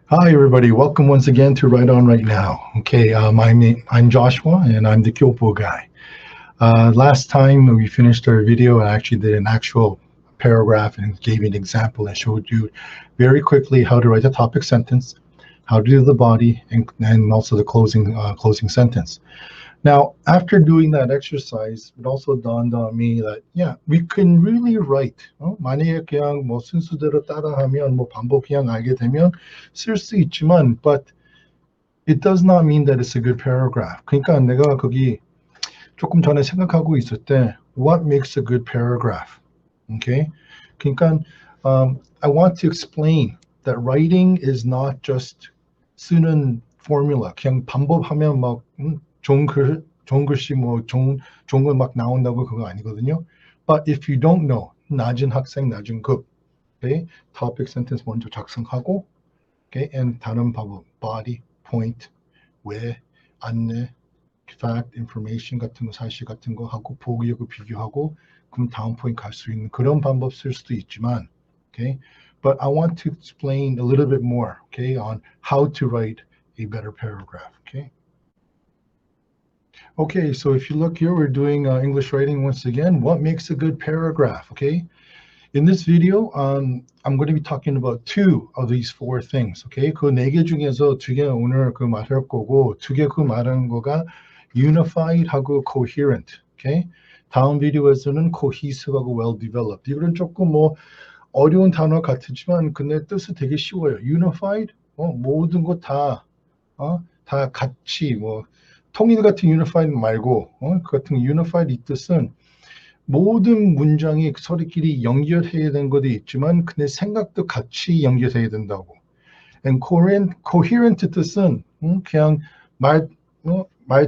Hi, everybody. Welcome once again to Right On Right Now. Okay, I'm Joshua, and I'm the Kyopo guy. Last time we finished our video, I actually did an actual paragraph and gave you an example and showed you very quickly how to write a topic sentence, how to do the body, and also the closing sentence. Now, after doing that exercise, it also dawned on me that, yeah, we can really write. 만약에 그냥 뭐 순수대로 따라하면, 뭐 반복 그냥 알게 되면 쓸 수 있지만, but it does not mean that it's a good paragraph. 그러니까 내가 거기 조금 전에 생각하고 있을 때, what makes a good paragraph? Okay? 그러니까 I want to explain that writing is not just 쓰는 formula. 그냥 반복하면 막 좋은 글씨 뭐 좋은 걸 막 나온다고 그거 아니거든요. But if you don't know, 낮은 학생, 낮은 급, okay? topic sentence 먼저 작성하고, okay? and 다른 방법, body, point, 왜, 안내, fact, information 같은 거, 사실 같은 거 하고 보기하고 비교하고 그럼 다음 포인트 갈 수 있는 그런 방법 쓸 수도 있지만, okay? But I want to explain a little bit more, okay, on how to write a better paragraph, okay? Okay, so if you look here, we're doing English writing once again. What makes a good paragraph, okay? In this video, I'm going to be talking about two of these four things, okay? 그 네 개 중에서 두 개 오늘 그 말할 거고, 두 개 그 말하는 거가 unified 하고 coherent, okay? 다음 비디오에서는 cohesive하고 well-developed. 이거는 조금 뭐 어려운 단어 같지만 근데 뜻은 되게 쉬워요. unified, 모든 거 다 같이 뭐 통일 같은 unified 말고 그 같은 unified 이 뜻은 모든 문장이 서로끼리 연결해야 되는 것도 있지만 근데 생각도 같이 연결해야 된다고. And coherent 뜻은 그냥 말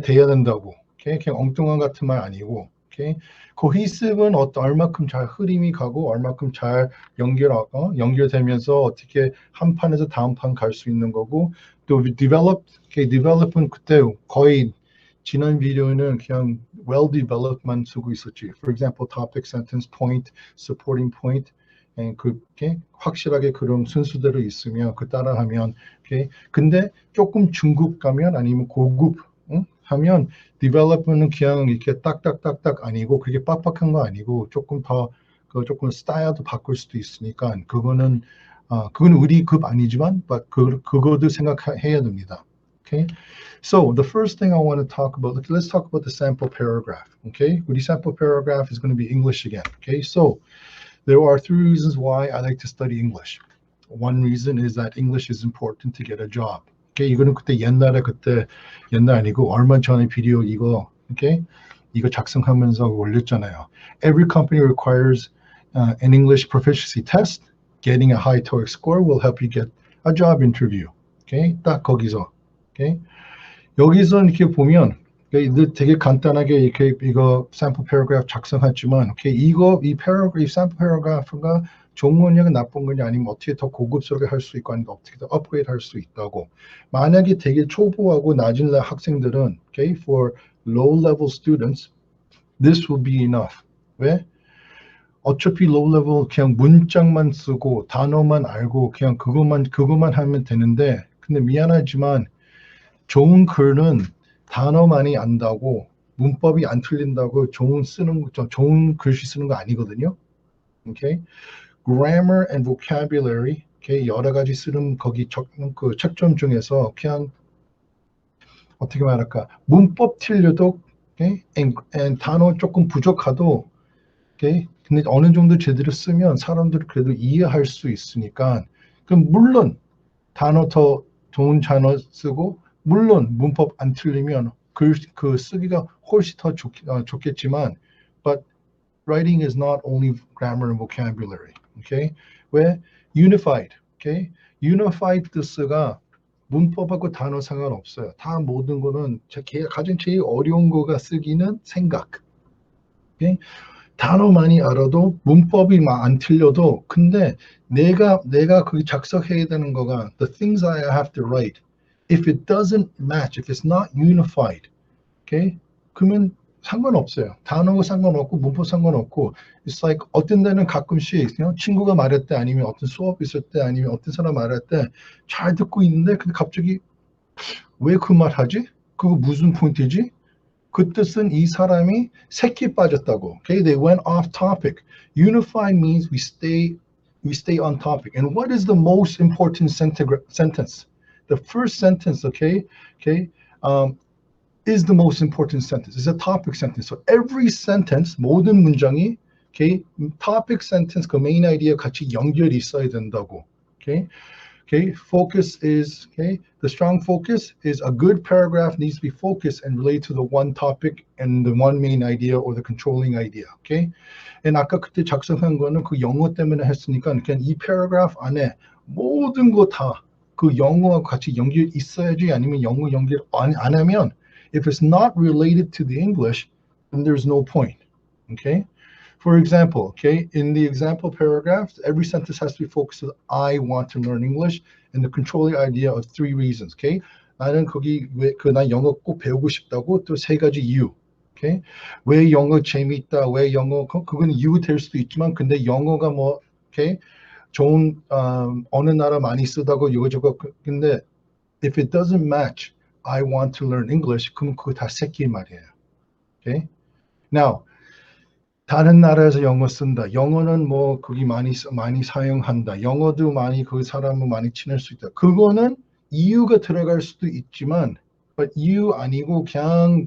돼야 된다고. Okay? 그냥 엉뚱한 같은 말 아니고. Okay? cohesive는 얼마큼 잘 흐름이 가고 얼마큼 잘 연결되면서 어떻게 한 판에서 다음 판 갈 수 있는 거고 또 developed, okay? develop은 그때 거의 지난 비디오는 그냥 well-developed만 쓰고 있었지. For example, topic, sentence, point, supporting point, 그게 확실하게 그런 순수대로 있으면 그 따라하면, okay? 근데 조금 중급 가면 아니면 고급 하면 development은 그냥 이렇게 딱딱딱딱 아니고 그게 빡빡한 거 아니고 조금 더 조금 스타일도 바꿀 수도 있으니까 그거는 우리 급 아니지만 그거도 생각해야 됩니다. Okay? So the first thing I want to talk about, let's talk about the sample paragraph, okay? The sample paragraph is going to be English again, okay? So there are three reasons why I like to study English. One reason is that English is important to get a job. Okay? 이거는 옛날 아니고 얼마 전에 비디오 이거, okay? 이거 작성하면서 올렸잖아요. Every company requires an English proficiency test. Getting a high TOEIC score will help you get a job interview. Okay? 딱 거기서. Okay? 여기서 이렇게 보면 되게 간단하게 이렇게 이거 sample paragraph 작성했지만, okay, 이 sample paragraph가 좋은 거냐 나쁜 거냐 아니면 어떻게 더 고급스럽게 할 수 있고 아니면 어떻게 더 업그레이드 할 수 있다고. 만약에 되게 초보하고 낮은 학생들은, okay, for low-level students, this will be enough. 왜? 어차피 low-level 그냥 문장만 쓰고 단어만 알고 그냥 그것만 하면 되는데, 근데 미안하지만 좋은 글은 단어만이 안다고 문법이 안 틀린다고 좋은 글씨 쓰는 거 아니거든요. Okay? Grammar and vocabulary, okay? 여러 가지 쓰는 거기 그 책점 중에서 그냥 어떻게 말할까? 문법 틀려도, okay? and 단어 조금 부족하도, okay? 근데 어느 정도 제대로 쓰면 사람들이 그래도 이해할 수 있으니까. 그럼 물론 단어 더 좋은 단어 쓰고 물론 문법 안 틀리면 그 쓰기가 훨씬 더 좋겠지만, but writing is not only grammar and vocabulary, okay? 왜? unified, okay? unified 뜻가 문법하고 단어 상관없어요. 다 모든 거는 가장 제일 어려운 거가 쓰기는 생각, okay? 단어 많이 알아도 문법이 막 안 틀려도 근데 내가 거기 작성해야 되는 거가 the things I have to write. If it doesn't match, if it's not unified, okay, 그러면 상관없어요. 단어가 상관없고 문법 상관없고 it's like 어떤 데는 가끔씩 친구가 말할 때 아니면 어떤 수업 있을 때 아니면 어떤 사람 말할 때 잘 듣고 있는데 근데 갑자기 왜 그 말 하지? 그거 무슨 포인트지? 그 뜻은 이 사람이 새끼에 빠졌다고. Okay, they went off topic. Unified means we stay on topic. And what is the most important sentence? The first sentence, okay, is the most important sentence. It's a topic sentence. So every sentence, 모든 문장이, okay, topic sentence 그 main idea 같이 연결이 있어야 된다고. Okay, focus is, okay, the strong focus is a good paragraph needs to be focused and relate to the one topic and the one main idea or the controlling idea, okay? And 아까 그때 작성한 거는 그 영어 때문에 했으니까 그냥 이 paragraph 안에 모든 거 다 그 영어와 같이 연결 있어야지 아니면 영어 연결 안 하면 if it's not related to the English, then there's no point, okay? For example, okay, in the example paragraphs, every sentence has to be focused on I want to learn English and the controlling idea of 3 reasons, okay? 나는 거기 난 영어 꼭 배우고 싶다고 또 3가지 이유, okay? 왜 영어 재미있다, 왜 영어, 그건 이유 될 수도 있지만 근데 영어가 뭐, okay? 좋은, 어느 나라 많이 쓰다고 이거저거 근데 if it doesn't match I want to learn English, 그럼 그거 다 새끼 말이에요, okay? Now, 다른 나라에서 영어 쓴다. 영어는 뭐 거기 많이 사용한다. 영어도 많이 그 사람은 많이 친할 수 있다. 그거는 이유가 들어갈 수도 있지만, but 이유 아니고 그냥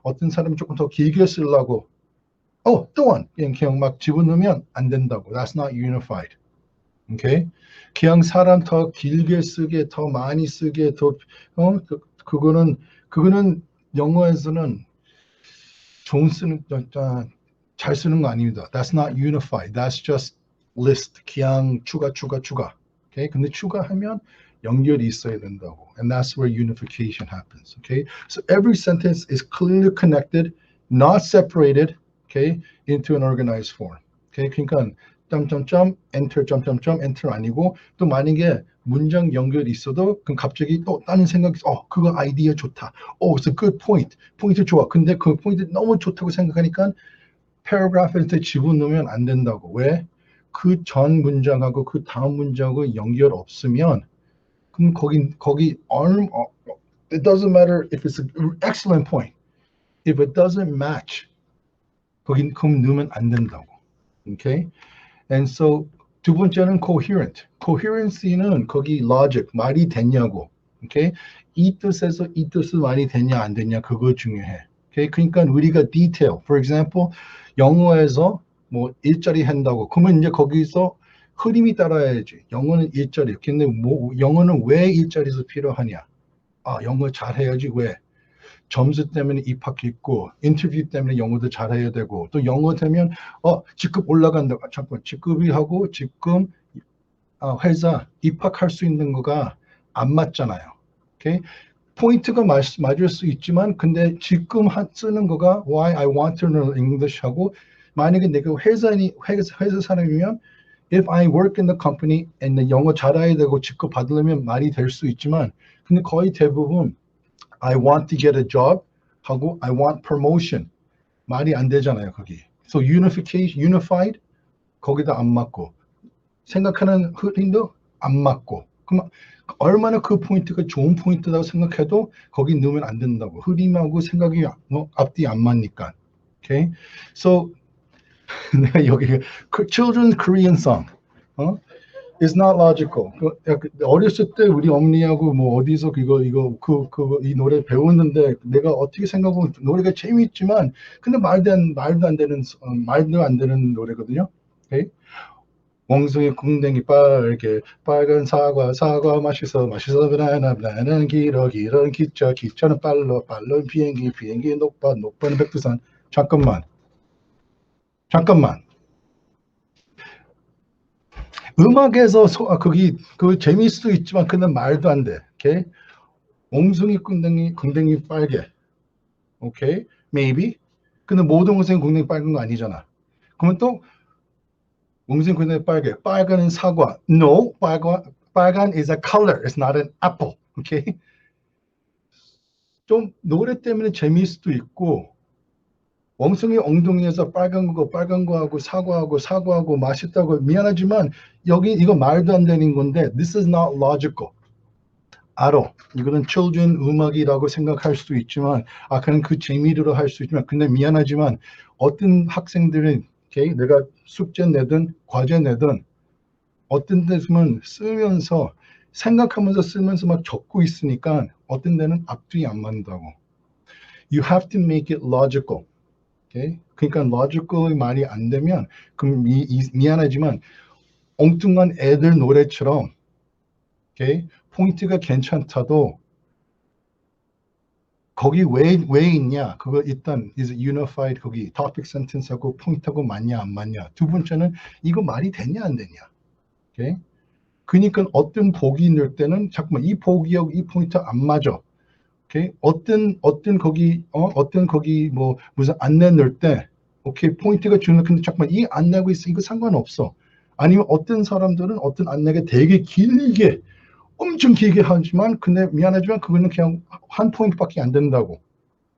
어떤 사람이 조금 더 길게 쓰려고. 또 원. 그냥 막 집어넣으면 안 된다고. That's not unified. Okay? 그냥 사람 더 길게 쓰게, 더 많이 쓰게, 그거는 영어에서는 잘 쓰는 거 아닙니다. That's not unified. That's just list. 그냥 추가. Okay? 근데 추가하면 연결이 있어야 된다고. And that's where unification happens. Okay? So every sentence is clearly connected, not separated, okay, into an organized form. Okay? 그러니까 enter, enter 아니고 또 만약에 문장 연결이 있어도 그럼 갑자기 또 다른 생각이 그거 아이디어 좋다. It's a good point. 포인트 좋아. 근데 그 포인트 너무 좋다고 생각하니까 paragraph에 집어넣으면 안 된다고. 왜? 그 전 문장하고 그 다음 문장하고 연결 없으면 그럼 거기 it doesn't matter if it's an excellent point. If it doesn't match, 거긴 그럼 넣으면 안 된다고. Okay? And so 두 번째는 coherent. coherency는 거기 logic, 말이 되냐고. Okay? 이 뜻에서 이 뜻은 말이 되냐 안 되냐 그거 중요해. Okay? 그러니까 우리가 detail, for example, 영어에서 뭐 일자리 한다고 그러면 이제 거기서 흐름이 따라야지. 영어는 일자리. 근데 뭐 영어는 왜 일자리에서 필요하냐? 영어 잘해야지. 왜? 점수 때문에 입학했고 인터뷰 때문에 영어도 잘해야 되고 또 영어 되면 직급 올라간다. 잠깐 직급이 하고 지금 회사 입학할 수 있는 거가 안 맞잖아요. 오케이? 포인트가 맞을 수 있지만 근데 지금 쓰는 거가 why I want to learn English 하고 만약에 내가 회사 사람이면 if I work in the company and 영어 잘해야 되고 직급 받으려면 말이 될 수 있지만 근데 거의 대부분 I want to get a job 하고 I want promotion 말이 안 되잖아요 거기. So unified 거기다 안 맞고 생각하는 흐름도 안 맞고 그럼 얼마나 그 포인트가 좋은 포인트라고 생각해도 거기 넣으면 안 된다고. 흐름하고 생각이 앞뒤 안 맞니까. Okay? So 내가 여기 children's Korean song is not logical. 어렸을 때 우리 어머니하고 뭐 어디서 이 노래 배웠는데 내가 어떻게 생각하면 노래가 재미있지만 근데 말도 안 되는 노래거든요. Okay? 몽둥이 궁뎅이 빨개 빨간 사과 맛있어 나는 길어 기차는 빨로 비행기 높아는 백두산. 잠깐만 음악에서 그 재미일 수도 있지만 그는 말도 안 돼. 오케이? 몽둥이 궁뎅이 빨개. 오케이? Maybe. 근데 모든 몽둥이 궁뎅이 빨간 거 아니잖아. 그러면 또 몽둥이 궁뎅이 빨개. 빨간은 사과. No, 빨간 is a color. It's not an apple. 오케이? 좀 노래 때문에 재미일 수도 있고 멍청이 엉덩이에서 빨간 거 하고 사과하고 맛있다고 미안하지만 여기 이거 말도 안 되는 건데 this is not logical. 알아. 이거는 children 음악이라고 생각할 수도 있지만 그냥 그 재미로 할 수 있지만 근데 미안하지만 어떤 학생들은 okay, 내가 숙제 내든 과제 내든 어떤 데서는 쓰면서 생각하면서 쓰면서 막 적고 있으니까 어떤 데는 앞뒤 안 맞는다고. You have to make it logical. Okay? 그러니까 logical이 말이 안 되면 그럼 미안하지만 엉뚱한 애들 노래처럼 okay? 포인트가 괜찮다도 거기 왜 있냐? 그거 일단 is unified 거기 topic sentence하고 포인트하고 맞냐 안 맞냐. 두 번째는 이거 말이 되냐 안 되냐. Okay? 그러니까 어떤 보기 넣을 때는 잠깐만 이 보기하고 이 포인트 안 맞아. Okay? 어떤 거기 뭐 무슨 안내 넣을 때 오케이 포인트가 주는 근데 잠깐만 이 안내하고 있어 이거 상관없어. 아니면 어떤 사람들은 어떤 안내가 되게 길게 엄청 길게 하지만 근데 미안하지만 그거는 그냥 한 포인트밖에 안 된다고.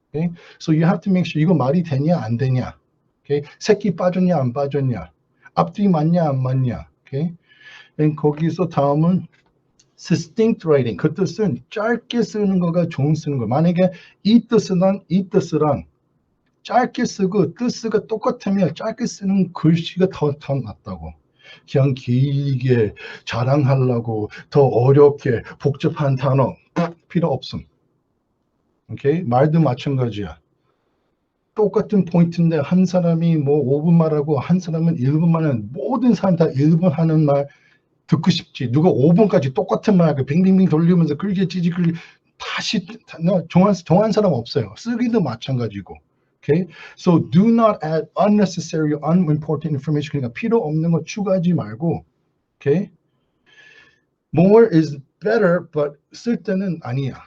Okay? So you have to make sure 이거 말이 되냐 안 되냐. Okay? 새끼 빠졌냐 안 빠졌냐. 앞뒤 맞냐 안 맞냐. Okay? 거기서 다음은 succinct writing. 그 뜻은 짧게 쓰는 거가 좋은 쓰는 거. 만약에 이 뜻이랑 짧게 쓰고 뜻가 똑같으면 짧게 쓰는 글씨가 더 낫다고. 그냥 길게 자랑하려고 더 어렵게 복잡한 단어 필요 없음. 오케이? 말도 마찬가지야. 똑같은 포인트인데 한 사람이 뭐 5분 말하고 한 사람은 1분 말하는 모든 사람 다 1분 하는 말 듣고 싶지. 누가 5분까지 똑같은 말 하고 빙빙빙 돌리면서 끌게 찌지 다시 정한 사람 없어요. 쓰기도 마찬가지고. Okay? So do not add unnecessary, unimportant information. 그러니까 필요 없는 거 추가하지 말고. Okay? More is better, but 쓸 때는 아니야.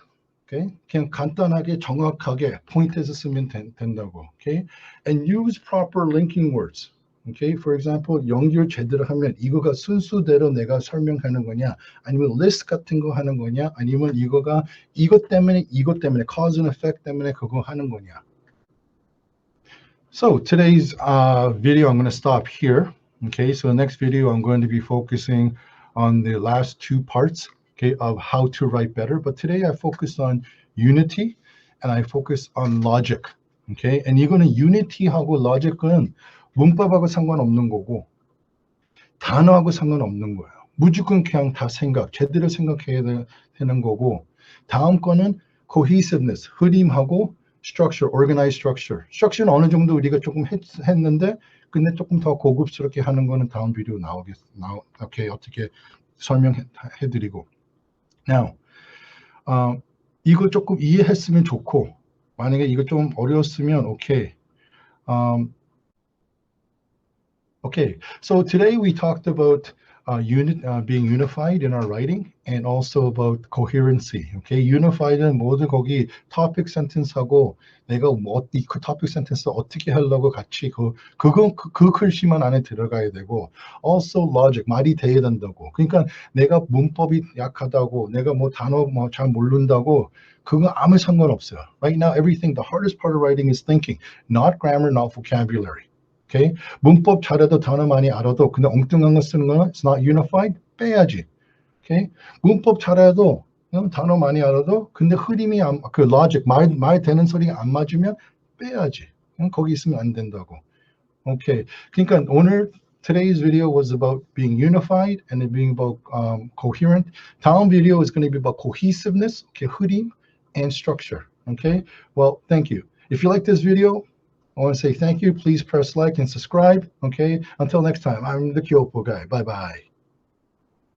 Okay? 그냥 간단하게 정확하게 포인트에서 쓰면 된다고. Okay? And use proper linking words. Okay? For example, 연결 제대로 하면 이거가 순수대로 내가 설명하는 거냐, 아니면 list 같은 거 하는 거냐, 아니면 이거가 이것 때문에 cause and effect 때문에 그거 하는 거냐. So today's video, I'm going to stop here. Okay, so the next video, I'm going to be focusing on the last two parts, okay, of how to write better. But today I focused on unity and I focused on logic. Okay, and 이거는 unity하고 logic은 문법하고 상관없는 거고 단어하고 상관없는 거예요. 무조건 그냥 다 제대로 생각해야 되는 거고 다음 거는 cohesiveness, 흐림하고 structure, organized structure. structure는 어느 정도 우리가 조금 했는데 근데 조금 더 고급스럽게 하는 거는 다음 비디오 어떻게 설명해드리고. Now, 이거 조금 이해했으면 좋고 만약에 이거 좀 어려웠으면 오케이. Okay, so today we talked about being unified in our writing and also about coherency. Okay, unified는 모두 거기 topic sentence하고 내가 이 topic sentence 어떻게 하려고 같이 그 글씨만 안에 들어가야 되고 also logic 말이 돼야 된다고. 그러니까 내가 문법이 약하다고 내가 뭐 단어 잘 모른다고 그거 아무 상관없어요. Right now, everything, the hardest part of writing is thinking, not grammar, not vocabulary. Okay? 문법 잘해도 단어 많이 알아도 근데 엉뚱한 거 쓰는 거는 it's not unified 빼야지. Okay? 문법 잘해도 단어 많이 알아도 근데 흐름이 그 logic 말 되는 소리가 안 맞으면 빼야지. 거기 있으면 안 된다고. Okay. 그러니까 오늘 today's video was about being unified and it being about coherent. 다음 video is going to be about cohesiveness, okay, 흐름 and structure. Okay? Well, thank you. If you like this video, I want to say thank you. Please press like and subscribe. Okay. Until next time, I'm the Kyopo guy. Bye-bye.